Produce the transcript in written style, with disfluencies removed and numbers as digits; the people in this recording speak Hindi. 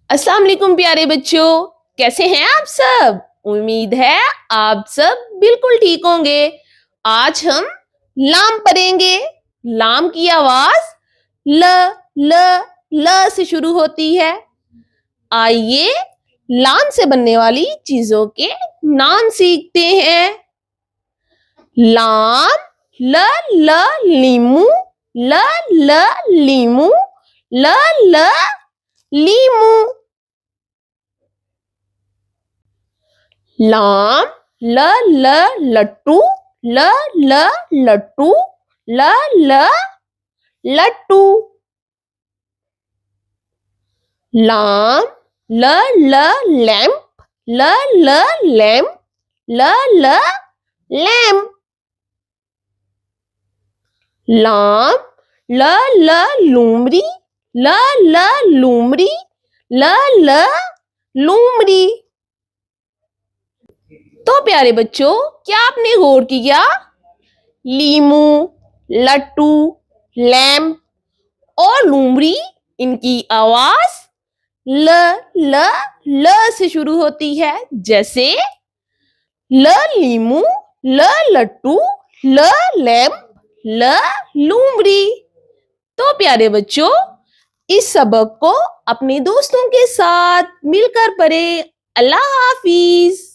अस्सलाम वालेकुम प्यारे बच्चों, कैसे हैं आप सब? उम्मीद है आप सब बिल्कुल ठीक होंगे। आज हम लाम पढ़ेंगे। लाम की आवाज ल ल ल से शुरू होती है। आइए लाम से बनने वाली चीजों के नाम सीखते हैं। लाम ल ल लीमू, ल ल लीमू, ल ल लीमू। लाम ल ल लट्टू, ल ल लट्टू, ल ल लट्टू। लाम ल ल लैंप, ल ल लैंप, ल ल लैंप। लाम ल ल लूमड़ी, ल ल लूमड़ी, ल ल लूमड़ी। तो प्यारे बच्चों, क्या आपने गौर किया? लीमू, लट्टू, लैंप और लूमड़ी, इनकी आवाज ल ल ल से शुरू होती है। जैसे ल लीमू, ल लट्टू, ल लैंप, ल लूमड़ी। तो प्यारे बच्चों, इस सबक को अपने दोस्तों के साथ मिलकर पढ़ें। अल्लाह हाफिज।